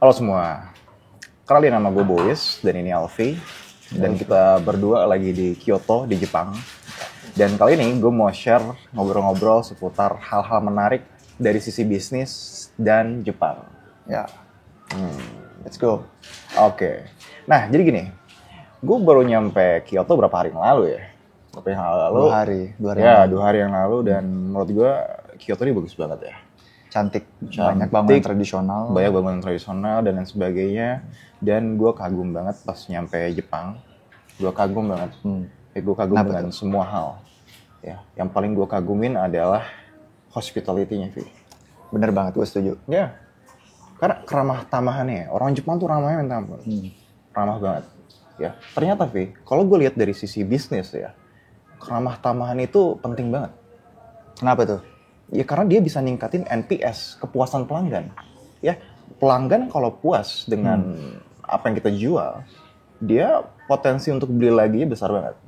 Halo semua, kenalin nama gue Bois dan ini Alfi. Dan kita berdua lagi di Kyoto, di Jepang. Dan kali ini gue mau share ngobrol-ngobrol seputar hal-hal menarik dari sisi bisnis dan Jepang. Ya, let's go. Oke, nah jadi gini, gue baru nyampe Kyoto berapa hari yang lalu ya? Berapa hari yang lalu? 2 hari. Ya, 2 hari yang lalu dan menurut gue Kyoto ini bagus banget ya. Cantik, banyak bangunan tradisional. Banyak bangunan tradisional dan lain sebagainya. Dan gue kagum banget pas nyampe Jepang. Gue kagum banget. Gue kagum dengan semua hal. Ya, yang paling gue kagumin adalah hospitality-nya, Vi. Bener banget, gue setuju. Ya, karena keramah tamahannya. Orang Jepang tuh ramahnya minta ampun. Ramah banget. Ya, ternyata, Vi, kalau gue lihat dari sisi bisnis ya, keramah tamahan itu penting banget. Kenapa tuh? Ya karena dia bisa ningkatin NPS, kepuasan pelanggan. Ya, pelanggan kalau puas dengan apa yang kita jual, dia potensi untuk beli lagi besar banget.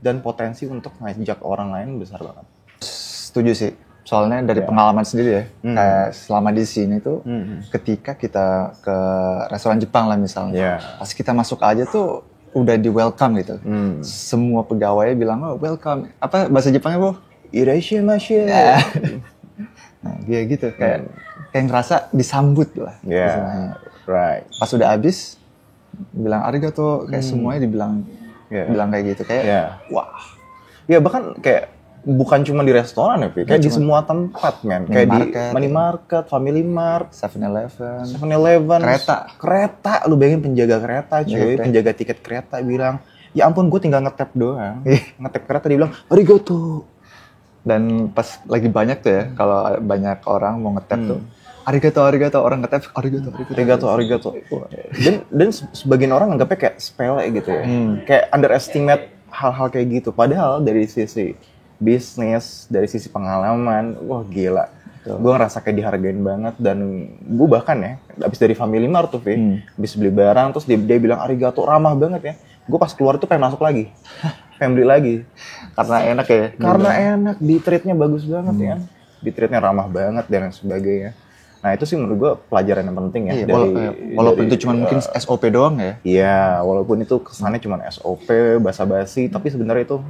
Dan potensi untuk ngajak orang lain besar banget. Setuju sih. Soalnya dari pengalaman sendiri ya, kayak selama di sini tuh, ketika kita ke restoran Jepang lah misalnya, pas kita masuk aja tuh udah di welcome gitu. Semua pegawainya bilang, oh welcome. Apa bahasa Jepangnya, Bu? Irashimasu. Ya. Nah, dia gitu kayak ngerasa disambut lah. Right. Pas udah habis bilang arigato, kayak semuanya dibilang bilang kayak gitu kayak wah. Ya bahkan kayak bukan cuma di restoran ya, kayak di semua tempat, men. Kayak di minimarket, Family Mart, 7-Eleven, kereta. Lu bayangin penjaga kereta, cuy, penjaga tiket kereta bilang, ya ampun, gue tinggal ngetap doang. Ngetap kereta, dia bilang arigato. Dan pas lagi banyak tuh ya, kalau banyak orang mau ngetap tuh, arigato, orang ngetap arigato. Dan sebagian orang anggapnya kayak sepele gitu ya, kayak underestimate hal-hal kayak gitu. Padahal dari sisi bisnis, dari sisi pengalaman, wah gila. Gue ngerasa kayak dihargain banget. Dan gue bahkan ya, abis dari Family Mart tuh, abis beli barang, terus dia bilang arigato, ramah banget ya. Gue pas keluar tuh pengen masuk lagi. Pengen beli lagi. Karena enak ya? Karena enak, di treatnya bagus banget ya. Di treatnya ramah banget dan sebagainya. Nah itu sih menurut gue pelajaran yang penting ya. Walaupun itu cuma mungkin SOP doang ya? Iya, walaupun itu kesannya cuma SOP, basa-basi, tapi sebenarnya itu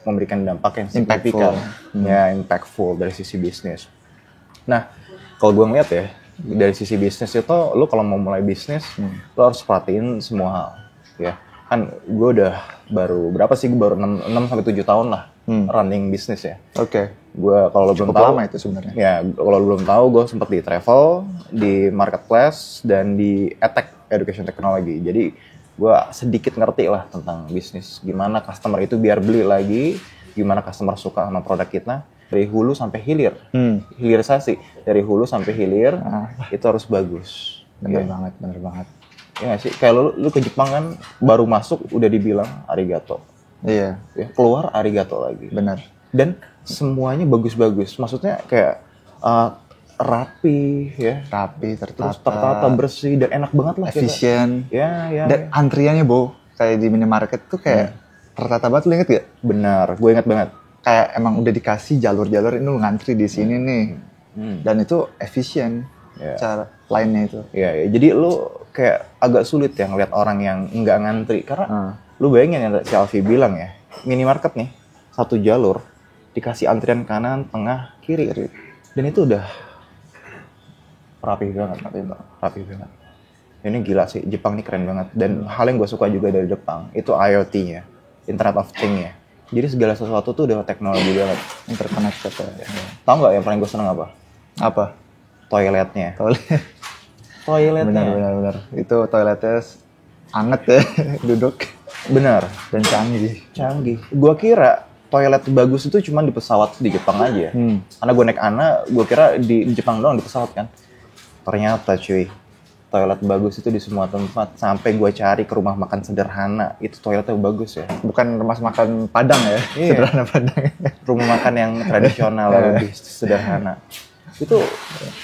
memberikan dampak yang signifikan. Ya, impactful dari sisi bisnis. Nah, kalau gue ngeliat ya, dari sisi bisnis itu, lo kalau mau mulai bisnis, lo harus perhatiin semua hal. Ya, kan gue udah baru, berapa sih, gue baru 6-7 tahun lah running bisnis ya. Gue kalau lo belum tahu, lama itu sebenarnya. Ya, kalau lo belum tahu, gue sempat di travel, di marketplace, dan di edtech, education technology. Jadi gue sedikit ngerti lah tentang bisnis, gimana customer itu biar beli lagi, gimana customer suka sama produk kita, dari hulu sampai hilir, hilirisasi, dari hulu sampai hilir, itu harus bagus. Bener banget. Ya sih, kayak lu ke Jepang kan, baru masuk udah dibilang arigato. Iya. Ya, keluar arigato lagi. Benar. Dan semuanya bagus-bagus, maksudnya kayak rapi ya. Rapi, tertata, bersih, dan enak banget lah. Efisien. Ya. Dan antriannya, Bo, kayak di minimarket tuh kayak tertata banget, lu inget gak? Benar, gue inget banget. Kayak emang udah dikasih jalur-jalur, ini lu ngantri di sini nih. Dan itu efisien cara lainnya itu. Iya, jadi lu kayak agak sulit ya ngeliat orang yang nggak ngantri. Karena lu bayangin yang si Alfi bilang ya, minimarket nih, satu jalur, dikasih antrian kanan, tengah, kiri. Dan itu udah rapi banget. Ini gila sih, Jepang ini keren banget. Dan hal yang gue suka juga dari Jepang, itu IoT-nya, Internet of Things-nya. Jadi segala sesuatu tuh udah teknologi banget. Interconnected ya. Tahu nggak yang paling gue seneng apa? Apa? Toiletnya. Benar. Itu toiletnya anget ya, duduk. Benar. Dan canggih. Gua kira toilet bagus itu cuma di pesawat di Jepang aja. Karena gue naik ANA, gue kira di Jepang doang di pesawat kan. Ternyata cuy, toilet bagus itu di semua tempat. Sampai gue cari ke rumah makan sederhana, itu toiletnya bagus ya. Bukan rumah makan Padang ya, sederhana Padang. Rumah makan yang tradisional, lebih sederhana. Itu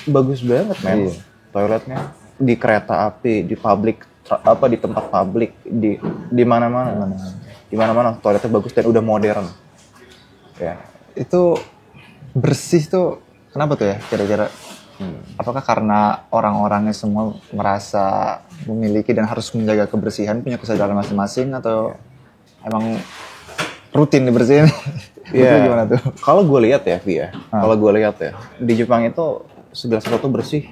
bagus banget, men. Toiletnya di kereta api, di di tempat publik, di mana-mana toiletnya bagus dan udah modern. Ya. Itu bersih tuh kenapa tuh ya kira-kira? Apakah karena orang-orangnya semua merasa memiliki dan harus menjaga kebersihan, punya kesadaran masing-masing, atau emang rutin dibersihin? Iya. Gimana tuh? Kalau gue lihat ya, Vi ya. Kalau gue lihat ya, di Jepang itu segala sesuatu bersih.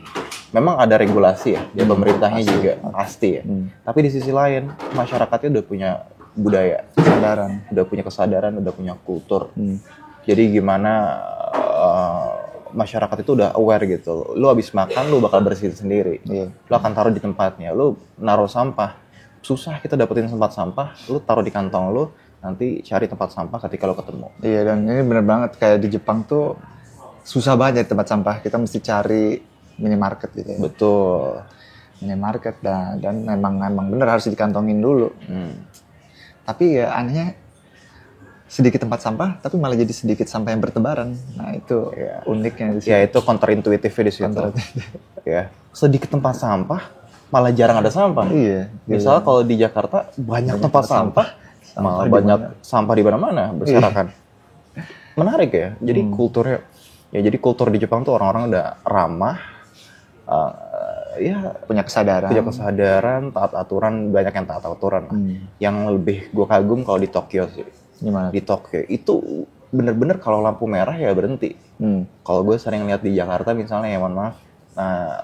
Memang ada regulasi ya, ya pemerintahnya pasti. Juga pasti ya. Tapi di sisi lain, masyarakatnya udah punya budaya, udah punya kesadaran, udah punya kultur. Jadi gimana masyarakat itu udah aware gitu. Lu habis makan, lu bakal bersihin sendiri. Lu akan taruh di tempatnya. Lu naruh sampah, susah kita dapetin tempat sampah. Lu taruh di kantong lu, nanti cari tempat sampah ketika lu ketemu. Iya, dan ini bener banget. Kayak di Jepang tuh susah banget tempat sampah. Kita mesti cari minimarket gitu ya. Betul. Minimarket dan memang bener harus dikantongin dulu. Tapi ya anehnya, sedikit tempat sampah, tapi malah jadi sedikit sampah yang bertebaran. Nah itu uniknya di situ. Ya itu counterintuitifnya di situ. Ya, sedikit tempat sampah, malah jarang ada sampah. Iya. Misalnya kalau di Jakarta banyak tempat sampah, malah banyak sampah di mana-mana berserakan. Menarik ya. Jadi kulturnya, jadi kultur di Jepang tuh orang-orang udah ramah, ya punya kesadaran, taat aturan, banyak yang taat aturan. Yang lebih gue kagum kalau di Tokyo sih. Gimana? Di Tokyo itu bener-bener kalau lampu merah ya berhenti. Kalau gue sering lihat di Jakarta misalnya, ya mohon maaf,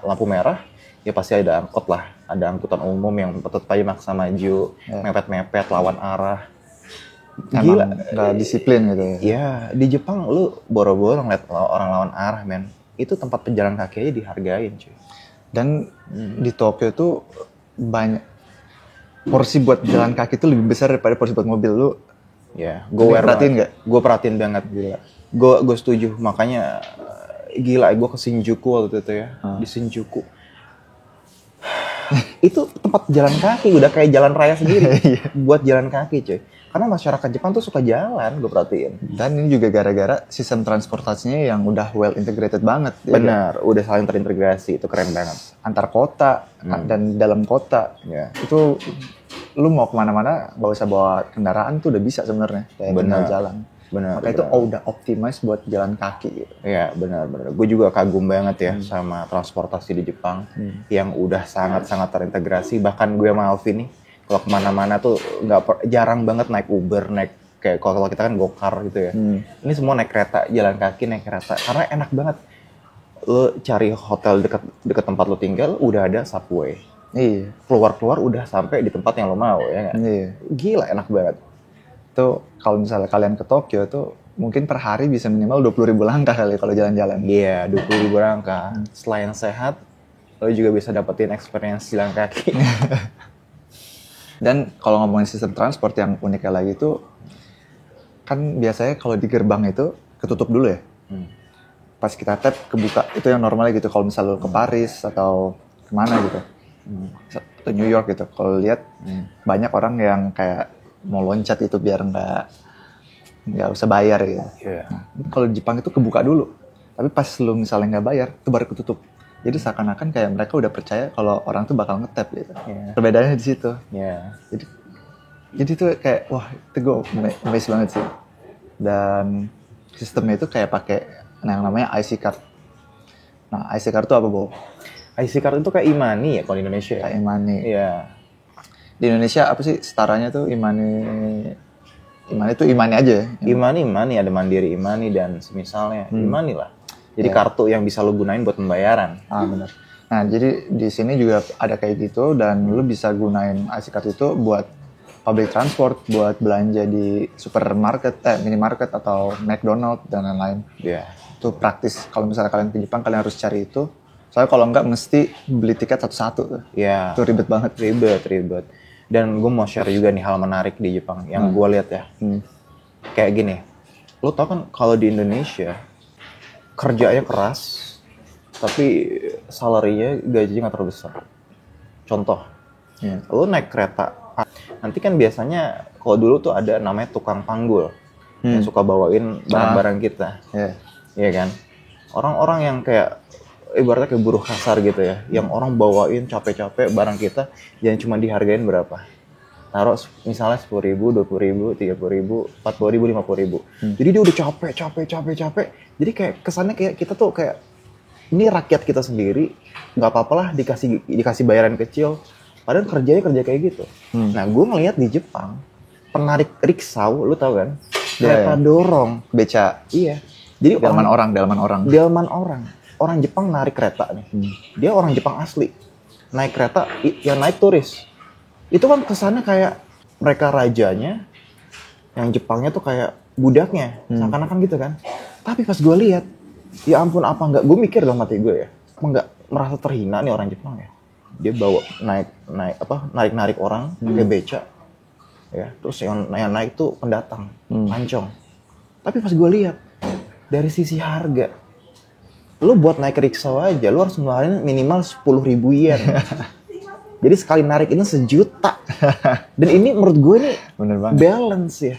lampu merah ya pasti ada angkot lah, ada angkutan umum yang tetap aja maksa maju, mepet-mepet lawan arah. Gila, nggak disiplin gitu ya. Iya, di Jepang lu boro-boro ngeliat orang lawan arah, men. Itu tempat pejalan kaki aja dihargain, cuy. Dan di Tokyo tuh banyak porsi buat jalan kaki tuh lebih besar daripada porsi buat mobil. Lu ya, gue perhatiin nggak? Gue perhatiin banget. Gila. Gue setuju. Makanya gila, gue ke Shinjuku waktu itu ya. Di Shinjuku. Itu tempat jalan kaki, udah kayak jalan raya sendiri. Buat jalan kaki, cuy. Karena masyarakat Jepang tuh suka jalan, gue perhatiin. Dan ini juga gara-gara sistem transportasinya yang udah well integrated banget. Benar, udah saling terintegrasi. Itu keren banget. Antar kota dan dalam kota. Itu lu mau kemana-mana gak usah bawa kendaraan tuh udah bisa sebenarnya, kayak tinggal jalan. Maka itu udah optimize buat jalan kaki gitu. Iya, benar. Gue juga kagum banget ya sama transportasi di Jepang yang udah sangat-sangat terintegrasi. Bahkan gue sama Alvin nih kalau kemana-mana tuh jarang banget naik Uber, naik kayak kalau kita kan gokar gitu ya. Ini semua naik kereta, jalan kaki naik kereta karena enak banget. Lo cari hotel deket tempat lo tinggal, udah ada subway. Iya. Keluar udah sampai di tempat yang lo mau ya kan? Iya. Gila enak banget. Tuh kalau misalnya kalian ke Tokyo tuh mungkin per hari bisa minimal 20.000 langkah kali kalau jalan-jalan. Iya, 20.000 langkah. Selain sehat, lo juga bisa dapetin experience jalan kaki. Dan kalau ngomongin sistem transport yang uniknya lagi tuh, kan biasanya kalau di gerbang itu ketutup dulu ya. Pas kita tap kebuka, itu yang normalnya gitu. Kalau misalnya lo ke Paris atau kemana gitu. Ke New York gitu, kalau lihat banyak orang yang kayak mau loncat itu biar nggak usah bayar gitu. Nah, kalau di Jepang itu kebuka dulu, tapi pas lu misalnya nggak bayar, itu baru ketutup. Jadi seakan-akan kayak mereka udah percaya kalau orang tuh bakal nge-tap gitu. Perbedaannya di situ. Jadi tuh kayak wah itu gue amazed banget sih. Dan sistemnya itu kayak pakai yang namanya IC card. Nah IC card itu apa, Bo? IC card itu kayak e-money ya kalau di Indonesia. Kayak e-money. Iya. Di Indonesia apa sih setaranya tuh e-money itu e-money aja ya? E-money ada Mandiri e-money dan semisalnya e-money lah. Jadi kartu yang bisa lo gunain buat pembayaran. Benar. Nah jadi di sini juga ada kayak gitu dan lo bisa gunain IC card itu buat public transport, buat belanja di supermarket, minimarket atau McDonald dan lain-lain. Iya. Itu praktis. Kalau misalnya kalian ke Jepang kalian harus cari itu. Soalnya kalau enggak mesti beli tiket satu-satu tuh. Iya. Itu ribet banget. Ribet. Dan gue mau share juga nih hal menarik di Jepang yang gue lihat ya. Kayak gini, lo tau kan kalau di Indonesia kerjanya keras, tapi salary-nya gajinya nggak terlalu besar. Contoh, lo naik kereta, nanti kan biasanya kalau dulu tuh ada namanya tukang panggul yang suka bawain barang-barang kita. Iya kan? Orang-orang yang kayak ibaratnya kayak buruh kasar gitu ya, yang orang bawain capek-capek barang kita, jangan cuma dihargain berapa. Taruh misalnya 10.000, 20.000, 30.000, 40.000, 50.000. Jadi dia udah capek. Jadi kayak kesannya kayak kita tuh kayak ini rakyat kita sendiri, nggak apa-apa lah dikasih bayaran kecil, padahal kerja kayak gitu. Nah, gue ngeliat di Jepang, penarik riksau, lu tau kan? Kereta dorong. Beca. Iya. Jadi Delman orang. Orang Jepang narik kereta nih. Dia orang Jepang asli. Naik kereta, yang naik turis. Itu kan kesannya kayak mereka rajanya, yang Jepangnya tuh kayak budaknya, seakan-akan gitu kan. Tapi pas gue lihat, ya ampun apa enggak, gue mikir dalam hati gue ya, apa enggak merasa terhina nih orang Jepang ya. Dia bawa narik orang kayak beca, ya. Terus yang naik tuh pendatang, lancong. Tapi pas gue lihat dari sisi harga, lu buat naik riksau aja, lu harus ngeluarin minimal 10.000 yen. Jadi sekali narik ini 1 juta. Dan ini menurut gue nih balance ya.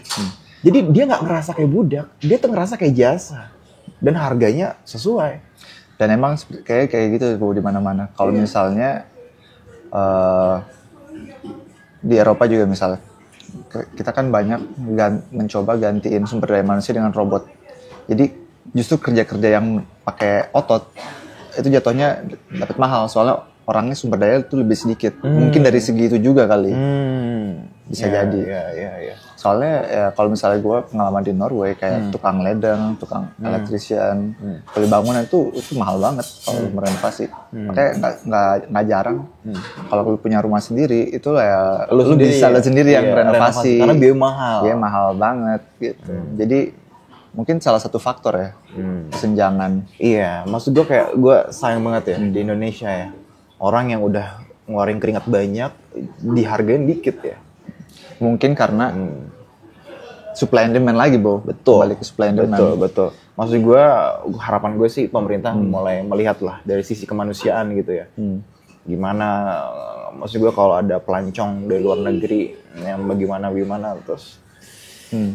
Jadi dia nggak ngerasa kayak budak, dia tuh ngerasa kayak jasa. Dan harganya sesuai. Dan emang kayak gitu di mana-mana. Kalau misalnya di Eropa juga misalnya, kita kan banyak mencoba gantiin sumber daya manusia dengan robot. Jadi justru kerja-kerja yang pakai otot itu jatuhnya dapat mahal, soalnya orangnya sumber daya itu lebih sedikit. Mungkin dari segi itu juga kali. Bisa jadi. Iya. Soalnya ya kalau misalnya gue pengalaman di Norway kayak tukang ledeng, tukang electrician, kuli bangunan itu mahal banget kalau merenovasi. Makanya nggak jarang kalau lu punya rumah sendiri itu ya lu bisa sendiri yang renovasi. Karena biaya mahal. Biaya mahal banget gitu. Jadi mungkin salah satu faktor ya kesenjangan. Iya, maksud gue kayak gue sayang banget ya di Indonesia ya. Orang yang udah ngeluarin keringat banyak dihargain dikit ya. Mungkin karena supply and demand lagi, Bo. Betul. Balik ke supply and demand. Betul. Maksud gue, harapan gue sih pemerintah mulai melihat lah dari sisi kemanusiaan gitu ya. Gimana, maksud gue kalau ada pelancong dari luar negeri yang bagaimana terus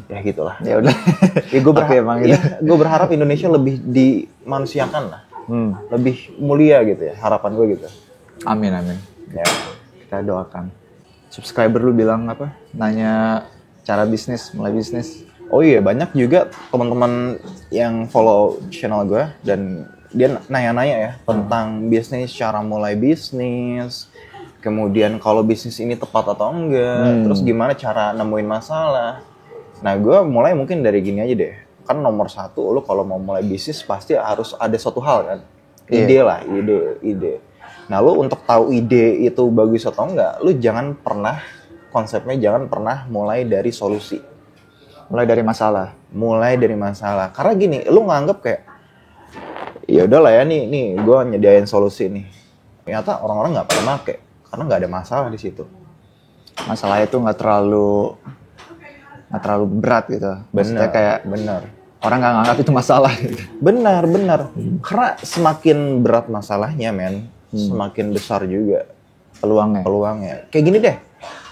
ya gitulah. Ya udah. Ya gue berharap Indonesia lebih dimanusiakan lah. Lebih mulia gitu ya, harapan gue gitu. Amin. Ya, kita doakan. Subscriber lu bilang apa? Nanya cara mulai bisnis. Oh iya, banyak juga teman-teman yang follow channel gue dan dia nanya-nanya ya tentang bisnis, cara mulai bisnis, kemudian kalau bisnis ini tepat atau enggak, terus gimana cara nemuin masalah. Nah, gue mulai mungkin dari gini aja deh. Kan nomor 1, lu kalau mau mulai bisnis pasti harus ada suatu hal kan. Ide. Nah, lu untuk tahu ide itu bagus atau enggak, lu konsepnya jangan pernah mulai dari solusi. Mulai dari masalah. Karena gini, lu nganggep kayak ya udahlah ya nih gue nyediain solusi nih. Ternyata orang-orang nggak pada make karena nggak ada masalah di situ. Masalah itu nggak terlalu berat gitu. Maksudnya kayak orang nggak nganggap itu masalah gitu. Benar. Karena semakin berat masalahnya, semakin besar juga peluangnya. Kayak gini deh,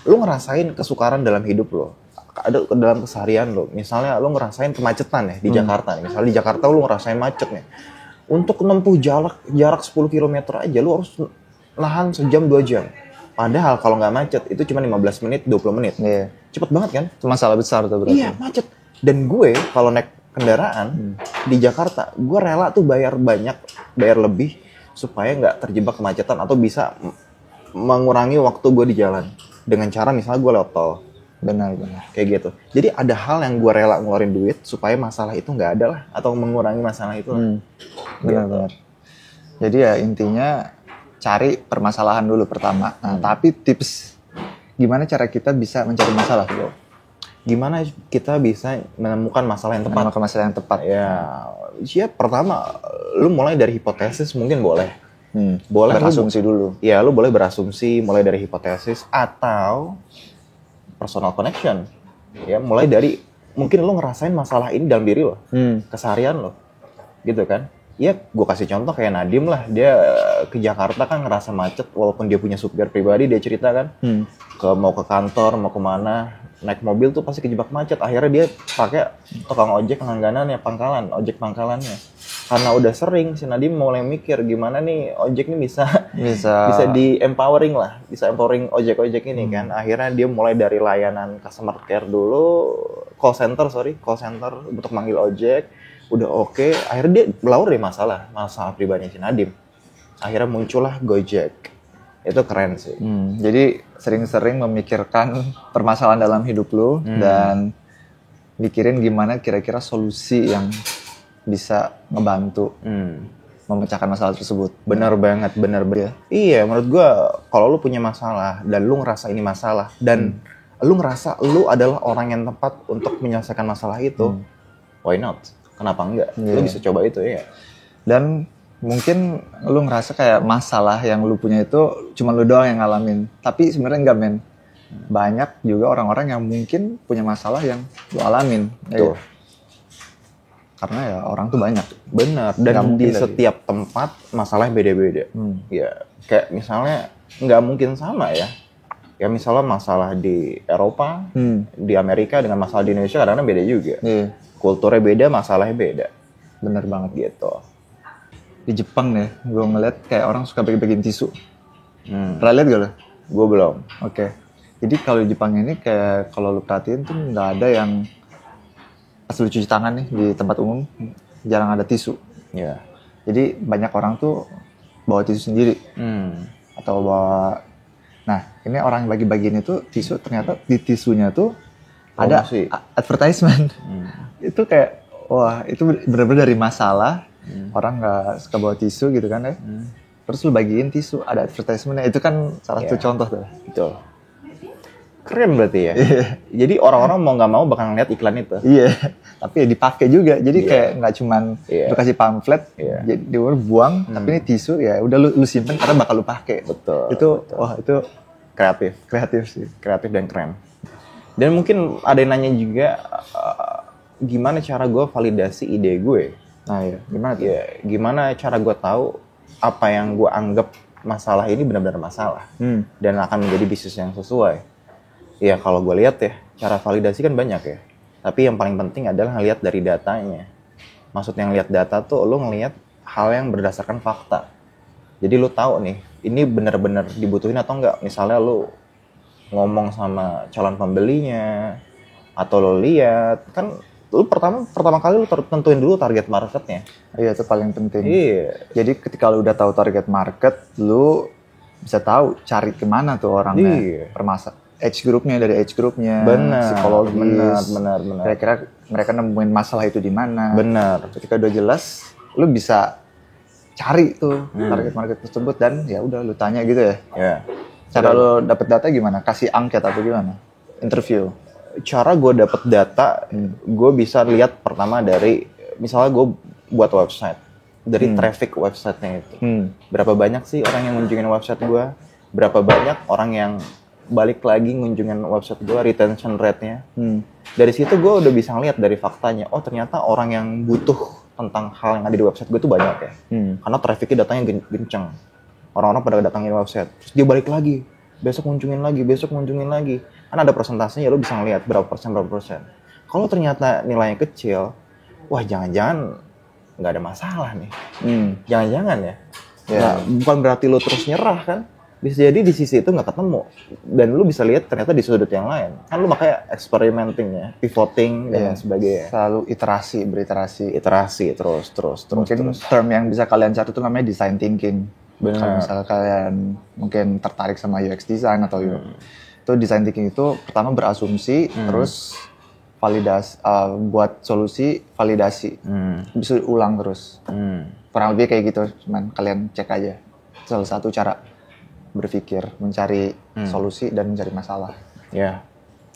lu ngerasain kesukaran dalam hidup lo, ada dalam keseharian lo. Misalnya lu ngerasain kemacetan ya di Jakarta nih. Misalnya di Jakarta lu ngerasain macet nih. Untuk menempuh jarak 10 km aja lu harus nahan sejam 2 jam. Padahal kalau nggak macet itu cuma 15 menit, 20 menit. Iya. Cepet banget kan? Itu masalah besar tuh berarti. Iya, macet. Dan gue kalau naik kendaraan di Jakarta, gue rela tuh bayar lebih supaya nggak terjebak kemacetan atau bisa mengurangi waktu gue di jalan dengan cara misalnya gue lewat tol. Benar. Kayak gitu. Jadi ada hal yang gue rela ngeluarin duit supaya masalah itu nggak ada lah atau mengurangi masalah itu. Benar. Jadi ya intinya cari permasalahan dulu pertama. Nah, tapi tips gimana cara kita bisa mencari masalah, Bro? Gimana kita bisa menemukan masalah yang tepat? Ya, pertama lu mulai dari hipotesis mungkin boleh. Boleh berasumsi dulu. Ya, lu boleh berasumsi mulai dari hipotesis atau personal connection. Ya, mulai dari mungkin lu ngerasain masalah ini dalam diri lo, keseharian lo. Gitu kan? Ya, gue kasih contoh kayak Nadim lah, dia ke Jakarta kan ngerasa macet walaupun dia punya supir pribadi, dia cerita kan mau ke kantor, mau kemana, naik mobil tuh pasti kejebak macet. Akhirnya dia pakai tukang ojek langganan ya, ojek pangkalannya. Karena udah sering, si Nadim mulai mikir gimana nih ojek ini bisa di-empowering lah, bisa empowering ojek-ojek ini kan. Akhirnya dia mulai dari layanan customer care dulu, call center untuk manggil ojek. udah oke, akhirnya dia berlaur dari masalah pribadinya si Nadiem. Akhirnya muncullah Gojek. Itu keren sih. Jadi sering-sering memikirkan permasalahan dalam hidup lu dan mikirin gimana kira-kira solusi yang bisa ngebantu memecahkan masalah tersebut. Benar banget, benar. Iya, menurut gue kalau lu punya masalah dan lu ngerasa ini masalah dan lu ngerasa lu adalah orang yang tepat untuk menyelesaikan masalah itu, why not? Kenapa enggak? Lu bisa coba itu ya. Dan mungkin lu ngerasa kayak masalah yang lu punya itu cuma lu doang yang ngalamin. Tapi sebenarnya enggak, men. Banyak juga orang-orang yang mungkin punya masalah yang lu alamin. Tuh. Karena ya orang tuh banyak. Benar. Dan di setiap tempat masalahnya beda-beda. Ya, kayak misalnya nggak mungkin sama ya. Ya misalnya masalah di Eropa, di Amerika dengan masalah di Indonesia kadang-kadang beda juga. Kulturnya beda, masalahnya beda. Bener banget gitu. Di Jepang nih, gue ngeliat kayak orang suka bagi-bagiin tisu. Pernah lihat gak lo? Gue belum. Oke. Jadi kalau di Jepang ini kayak kalau lu perhatiin tuh nggak ada yang pas lu cuci tangan nih di tempat umum jarang ada tisu. Iya. Jadi banyak orang tuh bawa tisu sendiri. Atau bawa. Nah ini orang yang bagi-bagiin itu tisu, ternyata di tisunya tuh ada advertisement. Itu kayak wah itu benar-benar dari masalah. Orang nggak suka bawa tisu gitu kan ya. Terus lu bagiin tisu, ada advertisementnya. Itu kan salah satu contoh tuh. Betul. Keren berarti ya. Jadi orang-orang mau nggak mau bakal ngeliat iklan itu. Iya. Tapi ya dipakai juga. Jadi kayak nggak cuman lu kasih pamflet, jadi dia buang. Tapi ini tisu ya udah lu simpen karena bakal lu pakai. Betul. Itu wah itu kreatif sih, kreatif dan keren. Dan mungkin ada yang nanya juga gimana cara gue validasi ide gue. Nah ya, gimana tuh? Ya, gimana cara gue tahu apa yang gue anggap masalah ini benar-benar masalah dan akan menjadi bisnis yang sesuai. Ya kalau gue lihat ya, cara validasi kan banyak ya. Tapi yang paling penting adalah ngelihat dari datanya. Maksudnya ngelihat data tuh lo ngelihat hal yang berdasarkan fakta. Jadi lo tahu nih, ini benar-benar dibutuhin atau enggak. Misalnya lo ngomong sama calon pembelinya atau lo lihat kan lu pertama kali lu tentuin dulu target marketnya. Iya itu paling penting. Iya. Jadi ketika lu udah tahu target market, lu bisa tahu cari kemana tuh orangnya. Iya. Age groupnya dari age groupnya. Benar. Psikologis. Benar. Kira-kira mereka nemuin masalah itu di mana. Benar. Ketika udah jelas, lu bisa cari tuh target market tersebut dan ya udah lu tanya gitu ya. Iya. Cara lu dapet data gimana? Kasih angket atau gimana? Interview. Cara gue dapet data, gue bisa lihat pertama dari, misalnya gue buat website, dari traffic websitenya itu. Berapa banyak sih orang yang ngunjungin website gue, berapa banyak orang yang balik lagi ngunjungin website gue, retention rate-nya. Dari situ gue udah bisa ngeliat dari faktanya, oh ternyata orang yang butuh tentang hal yang ada di website gue tuh banyak ya. Karena trafficnya datangnya genceng. Orang-orang pada datangin website, terus dia balik lagi. Besok ngunjungin lagi. Kan ada persentasenya, lo bisa ngeliat berapa persen. Kalau ternyata nilainya kecil, wah jangan-jangan nggak ada masalah nih. Jangan-jangan ya. Nah, bukan berarti lo terus nyerah kan. Bisa jadi di sisi itu nggak ketemu. Dan lo bisa lihat ternyata di sudut yang lain. Kan lo makanya experimenting ya, pivoting dan sebagainya. Selalu beriterasi. Terus. Mungkin term yang bisa kalian cari itu namanya design thinking. Benar. Kalau misalnya kalian mungkin tertarik sama UX design atau itu design thinking itu pertama berasumsi, terus validasi, buat solusi, validasi, bisa ulang terus. Kurang lebih kayak gitu, cuman kalian cek aja. Salah satu cara berpikir, mencari solusi dan mencari masalah. Ya,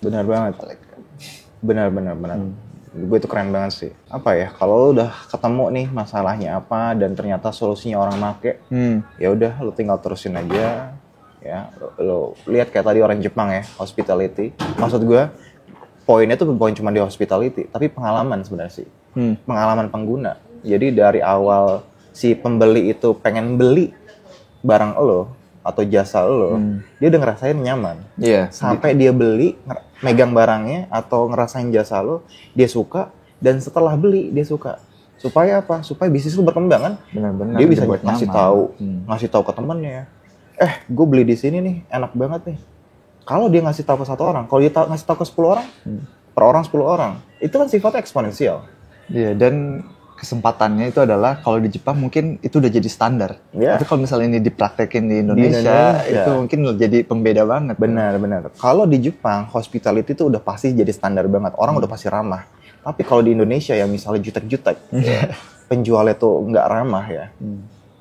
benar banget. Benar. Gue itu keren banget sih. Apa ya, kalau lo udah ketemu nih masalahnya apa dan ternyata solusinya orang make, ya udah lo tinggal terusin aja. Ya, lo lihat kayak tadi orang Jepang ya, hospitality. Maksud gue, poinnya tuh poin cuma di hospitality, tapi pengalaman sebenarnya sih. Pengalaman pengguna. Jadi dari awal si pembeli itu pengen beli barang lo atau jasa lo, dia udah ngerasain nyaman. Sampai dia beli, megang barangnya atau ngerasain jasa lo, dia suka, dan setelah beli dia suka. Supaya apa? Supaya bisnis lo berkembang kan? Benar-benar. Dia bisa ngasih tahu ke temannya. Gue beli di sini nih, enak banget nih. Kalau dia ngasih tahu ke satu orang, kalau dia ngasih tahu ke 10 orang, per orang 10 orang, itu kan sifatnya eksponensial. Iya, dan kesempatannya itu adalah kalau di Jepang mungkin itu udah jadi standar. Tapi kalau misalnya ini dipraktekin di Indonesia itu mungkin jadi pembeda banget. Benar. Kalau di Jepang hospitality itu udah pasti jadi standar banget. Orang udah pasti ramah. Tapi kalau di Indonesia yang misalnya jutek-jutek, penjualnya tuh nggak ramah ya.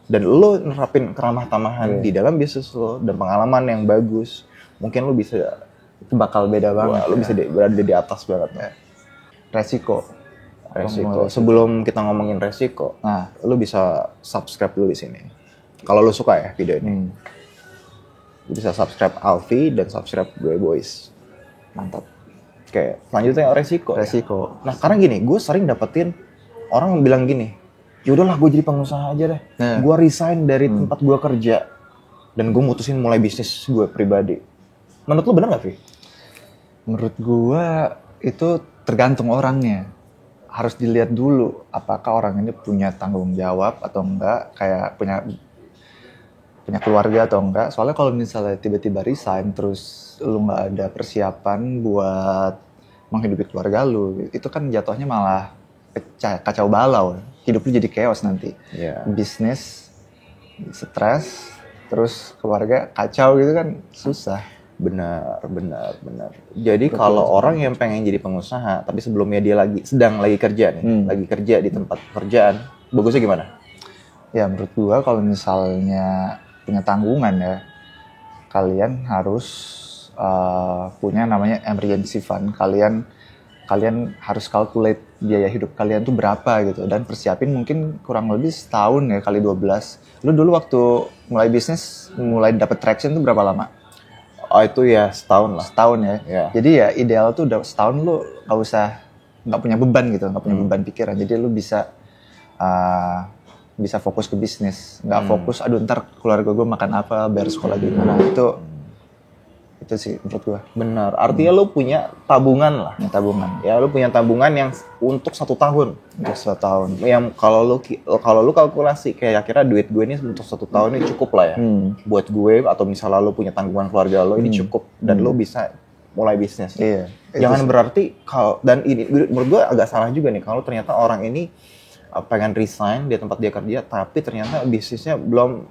Dan lo nerapin keramah tamahan di dalam bisnis lo dan pengalaman yang bagus, mungkin lo bisa itu bakal beda banget. Lo bisa berada di atas banget. Resiko. Sebelum kita ngomongin resiko, lo bisa subscribe dulu di sini. Kalau lo suka ya video ini, lo bisa subscribe Alfi dan subscribe gue Boys. Mantap. Oke, selanjutnya resiko. Ya? Nah, karena gini, gue sering dapetin orang bilang gini, yaudahlah gue jadi pengusaha aja deh. Gue resign dari tempat gue kerja dan gue mutusin mulai bisnis gue pribadi. Menurut lo benar nggak, Vi? Menurut gue itu tergantung orangnya. Harus dilihat dulu apakah orang ini punya tanggung jawab atau enggak, kayak punya keluarga atau enggak. Soalnya kalau misalnya tiba-tiba resign terus lu nggak ada persiapan buat menghidupi keluarga lu, itu kan jatuhnya malah kacau balau. Hidup lu jadi chaos nanti. Bisnis stres, terus keluarga kacau gitu kan susah. Benar. Jadi kalau orang yang pengen jadi pengusaha, tapi sebelumnya dia sedang lagi kerja nih, lagi kerja di tempat pekerjaan, bagusnya gimana? Ya menurut gua kalau misalnya punya tanggungan ya, kalian harus punya namanya emergency fund. Kalian harus calculate biaya hidup kalian tuh berapa gitu, dan persiapin mungkin kurang lebih setahun ya kali 12. Lu dulu waktu mulai bisnis, mulai dapet traction tuh berapa lama? Oh itu ya setahun lah. Setahun ya. Jadi ya ideal tuh udah setahun lu nggak punya beban gitu, nggak punya beban pikiran. Jadi lu bisa fokus ke bisnis, nggak fokus aduh ntar keluarga gue makan apa, bayar sekolah gimana. Itu sih menurut gue. Benar. Artinya lu punya tabungan lah. Ya lu punya tabungan yang untuk 1 tahun. Untuk 1 tahun. Yang kalau lu kalkulasi kayak kira duit gue ini untuk 1 tahun ini cukup lah ya. Buat gue atau misalnya lu punya tanggungan keluarga lo ini cukup dan lu bisa mulai bisnis. Iya. Jangan berarti dan ini menurut gue agak salah juga nih kalau ternyata orang ini pengen resign di tempat dia kerja tapi ternyata bisnisnya belum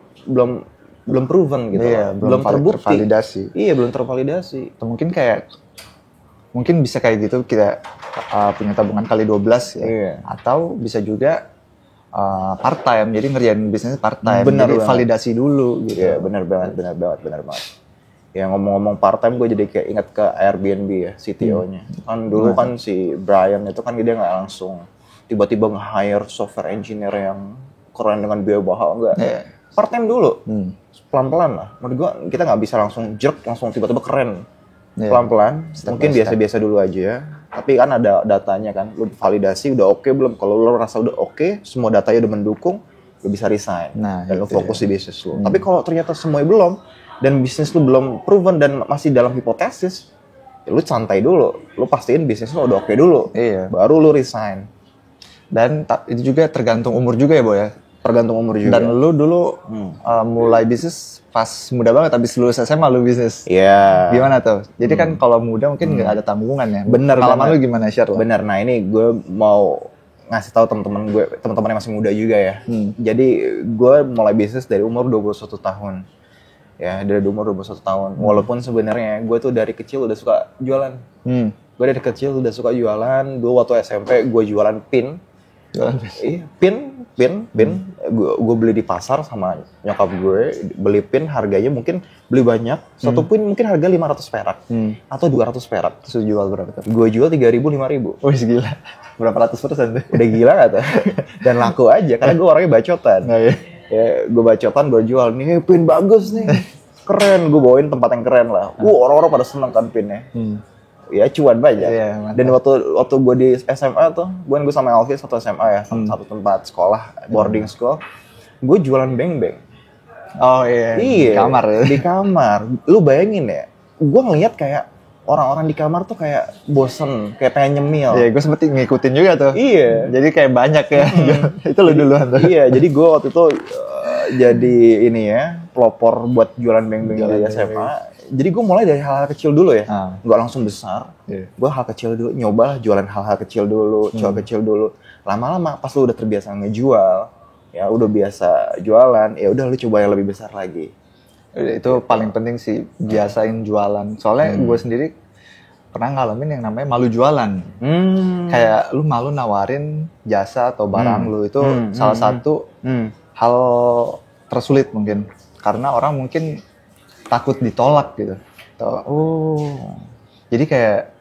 proven gitu, belum terbukti. Belum tervalidasi. Atau mungkin bisa kayak gitu kita punya tabungan kali 12 ya. Atau bisa juga part time, jadi ngerjain bisnisnya part time. Jadi validasi dulu gitu. Iya, benar banget. Ya ngomong-ngomong part time, gue jadi kayak ingat ke Airbnb ya, CTO-nya. Kan dulu kan si Brian itu kan dia nggak langsung tiba-tiba nge-hire software engineer yang keren dengan biaya mahal, enggak. Part time dulu. Pelan-pelan lah. Menurut gue kita nggak bisa langsung tiba-tiba keren. Pelan-pelan. Mungkin biasa-biasa dulu aja. Tapi kan ada datanya kan. Lu validasi udah oke belum? Kalau lu rasa udah oke, semua datanya udah mendukung, lu bisa resign. Dan lu fokus di bisnis lu. Tapi kalau ternyata semuanya belum, dan bisnis lu belum proven dan masih dalam hipotesis, ya lu santai dulu. Lu pastiin bisnis lu udah oke dulu. Baru lu resign. Dan itu juga tergantung umur juga ya, Boy ya. Tergantung umur juga. Dan lu dulu mulai bisnis pas muda banget, habis lulus SMA lu bisnis. Gimana tuh? Jadi kan kalau muda mungkin nggak ada tanggungan ya. Bener. Pengalaman lu gimana, share lah? Bener. Nah ini gue mau ngasih tahu teman-teman yang masih muda juga ya. Jadi gue mulai bisnis dari umur 21 tahun. Ya, dari umur 21 tahun. Walaupun sebenarnya gue tuh dari kecil udah suka jualan. Gue dari kecil udah suka jualan. Dulu waktu SMP gue jualan pin. Pin. Gue beli di pasar sama nyokap gue. Beli pin harganya mungkin beli banyak. Satu pin mungkin harga 500 perak. Atau 200 perak. Terus jual berapa tuh? Gue jual 3.000, 5.000. Wih gila. Berapa ratus %? Udah gila gak tuh? Dan laku aja. Karena gue orangnya bacotan. Ya, gue bacotan, gue jual. Nih pin bagus nih. Keren. Gue bawain tempat yang keren lah. Orang-orang pada seneng kan pinnya. Ya cuan banyak. Dan waktu gue di SMA tuh, gue sama Alfi satu SMA ya, satu tempat sekolah, boarding school. Gue jualan beng-beng. Oh iya. Di kamar ya. Di kamar. Lu bayangin ya, gue ngeliat kayak orang-orang di kamar tuh kayak bosen, kayak pengen nyemil. Iya, gue sempet ngikutin juga tuh. Iya. Jadi kayak banyak ya. Itu lu duluan tuh. Iya, jadi gue waktu itu jadi ini ya, pelopor buat jualan beng-beng di SMA. Jadi gue mulai dari hal-hal kecil dulu ya, nggak langsung besar. Gue hal kecil dulu, nyobalah jualan hal-hal kecil dulu, coba kecil dulu. Lama-lama pas lu udah terbiasa ngejual, ya udah biasa jualan, ya udah lu coba yang lebih besar lagi. Itu paling penting sih, biasain jualan. Soalnya gue sendiri pernah ngalamin yang namanya malu jualan. Kayak lu malu nawarin jasa atau barang lu itu salah satu hal tersulit mungkin. Karena orang mungkin takut ditolak gitu. Jadi kayak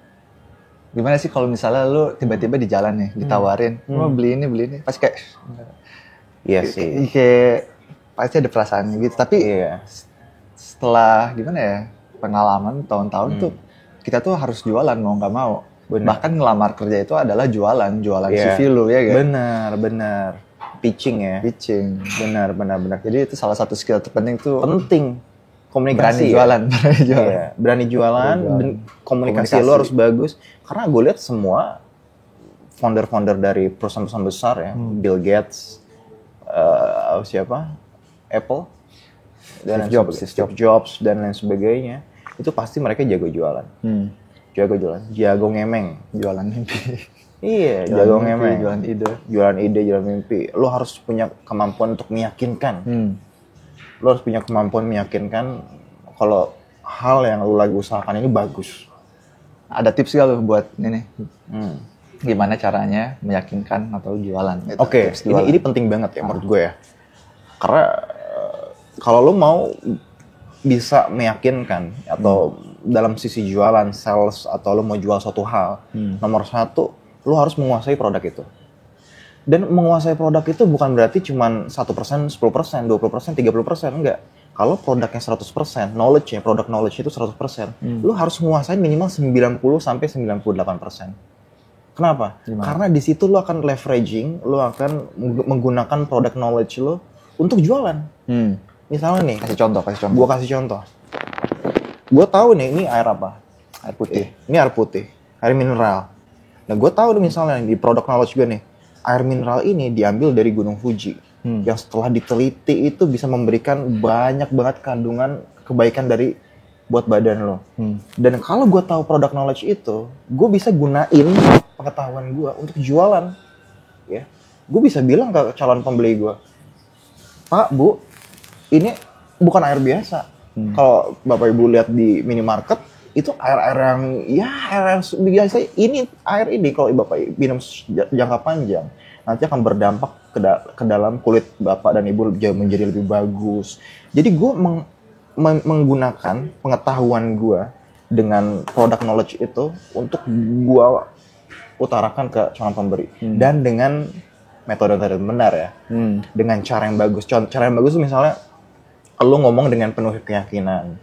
gimana sih kalau misalnya lu tiba-tiba di jalan nih ditawarin, lu beli ini, pasti kayak iya sih. Kayak pasti ada perasaan gitu. Tapi setelah gimana ya, pengalaman tahun-tahun tuh kita tuh harus jualan mau nggak mau. Bahkan ngelamar kerja itu adalah jualan CV lu ya kan? Benar. Pitching. Benar. Jadi itu salah satu skill terpenting tuh. Penting. Komunikasi. Berani jualan. Dan komunikasi lo harus bagus. Karena gue lihat semua founder-founder dari perusahaan-perusahaan besar ya, Bill Gates, Apple, dan Steve Jobs dan lain sebagainya, itu pasti mereka jago jualan. Jago ngemeng, jualan mimpi. Iya, jago ngemeng, jualan ide, jualan mimpi. Lo harus punya kemampuan untuk meyakinkan. Lo harus punya kemampuan meyakinkan kalau hal yang lo lagi usahakan ini bagus. Ada tips gak lo buat ini? Gimana caranya meyakinkan atau jualan? Oke, ini penting banget ya menurut gue ya. Karena kalau lo mau bisa meyakinkan atau dalam sisi jualan, sales, atau lo mau jual suatu hal, nomor satu, lo harus menguasai produk itu. Dan menguasai produk itu bukan berarti cuma 1%, 10%, 20%, 30%, enggak. Kalau produknya 100%, product knowledge itu 100%, lo harus menguasai minimal 90-98%. Kenapa? Gimana? Karena di situ lo akan leveraging, lo akan menggunakan product knowledge lo untuk jualan. Misalnya nih, Gue kasih contoh. Gue tahu nih, ini air apa? Air putih. Ini air putih, air mineral. Nah, gue tahu nih misalnya di product knowledge gue nih, air mineral ini diambil dari Gunung Fuji, yang setelah diteliti itu bisa memberikan banyak banget kandungan kebaikan buat badan lo. Dan kalau gue tahu product knowledge itu, gue bisa gunain pengetahuan gue untuk jualan. Ya, gue bisa bilang ke calon pembeli gue, Pak, Bu, ini bukan air biasa. Kalau Bapak Ibu lihat di minimarket, itu air yang biasa. Ini air ini kalau Bapak minum jangka panjang, nanti akan berdampak ke dalam kulit Bapak dan Ibu menjadi lebih bagus. Jadi gue menggunakan pengetahuan gue dengan product knowledge itu untuk gue utarakan ke calon pemberi. Dan dengan metode benar ya. Dengan cara yang bagus. Cara yang bagus itu misalnya lu ngomong dengan penuh keyakinan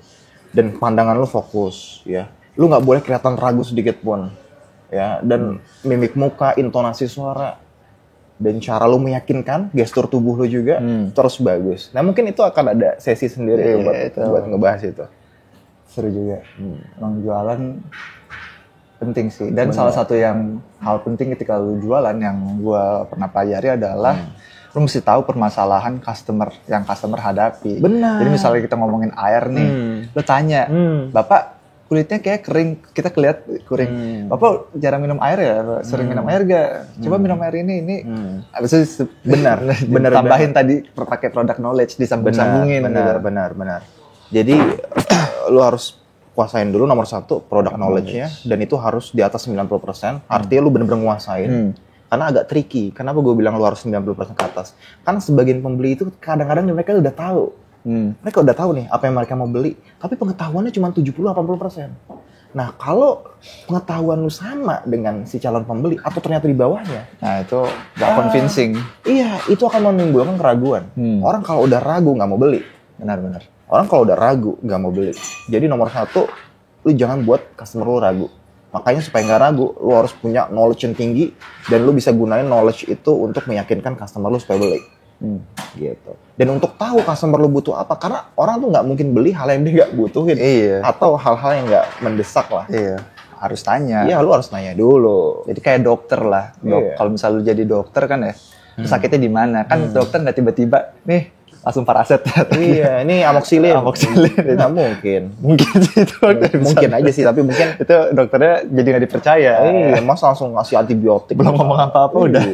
dan pandangan lu fokus ya. Lu nggak boleh kelihatan ragu sedikit pun ya. Dan mimik muka, intonasi suara, dan cara lu meyakinkan, gestur tubuh lu juga terus bagus. Nah mungkin itu akan ada sesi sendiri buat ngebahas itu. Seru juga. Emang jualan penting sih. Dan salah satu yang hal penting ketika lu jualan yang gua pernah pelajari adalah lu mesti tahu permasalahan yang customer hadapi. Benar. Jadi misalnya kita ngomongin air nih, lu tanya, Bapak kulitnya kayak kering, kita kelihat kering. Bapak jarang minum air ya? Sering minum air gak? Coba minum air ini. Abis itu benar. Tambahin tadi pakai product knowledge, disambung-sambungin. Benar. Jadi lu harus kuasain dulu nomor satu product knowledge-nya, dan itu harus di atas 90%. Artinya lu bener-bener nguasain. Karena agak tricky. Kenapa gue bilang lu harus 90% ke atas? Karena sebagian pembeli itu kadang-kadang mereka udah tahu. Mereka udah tahu nih apa yang mereka mau beli. Tapi pengetahuannya cuma 70-80%. Nah, kalau pengetahuan lu sama dengan si calon pembeli atau ternyata di bawahnya, nah itu gak convincing. Iya, itu akan menimbulkan keraguan. Orang kalau udah ragu gak mau beli. Benar. Orang kalau udah ragu gak mau beli. Jadi nomor satu, lu jangan buat customer lu ragu. Makanya supaya nggak ragu, lu harus punya knowledge yang tinggi dan lu bisa gunain knowledge itu untuk meyakinkan customer lu supaya beli. Gitu. Dan untuk tahu customer lu butuh apa, karena orang tuh nggak mungkin beli hal yang dia nggak butuhin. Atau hal-hal yang nggak mendesak lah. Harus tanya. Iya, lu harus nanya dulu. Jadi kayak dokter lah. Kalau misalnya lu jadi dokter kan ya, sakitnya di mana? Kan dokter nggak tiba-tiba nih langsung paraset. Iya, ini amoxicillin. Nggak mungkin. Mungkin sih itu. Mungkin aja sih, tapi mungkin itu dokternya jadi nggak dipercaya. Iya, mas langsung ngasih antibiotik. Belum ngomong apa-apa udah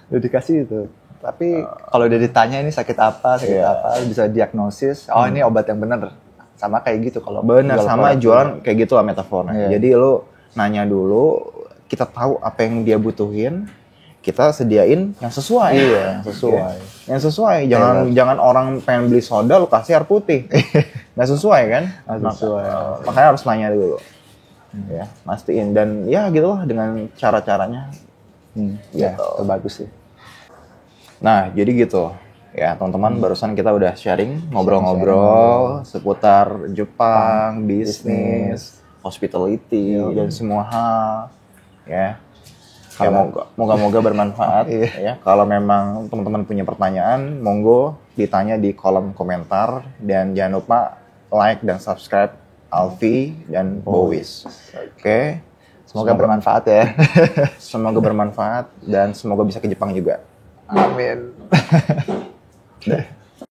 dikasih itu. Tapi kalau udah ditanya ini sakit apa, bisa diagnosis. Oh ini obat yang benar. Sama kayak gitu kalau benar sama jualan kayak gitu lah metafornya. Iya. Jadi lu nanya dulu, kita tahu apa yang dia butuhin, kita sediain yang sesuai. Iya, sesuai. Yang sesuai. Jangan orang pengen beli soda lu kasih air putih. Nggak sesuai kan? Nggak sesuai. Makanya harus nanya dulu. Ya, mastiin dan ya gitulah dengan cara-caranya. Ya, itu bagus sih. Nah, jadi gitu. Ya, teman-teman, barusan kita udah sharing, ngobrol-ngobrol seputar Jepang, bisnis, hospitality, dan semua hal. Ya, moga-moga bermanfaat. Ya, kalau memang teman-teman punya pertanyaan, monggo ditanya di kolom komentar. Dan jangan lupa like dan subscribe Alfi dan Bowis. Oke. Semoga bermanfaat ya. Semoga bermanfaat dan semoga bisa ke Jepang juga. Amin.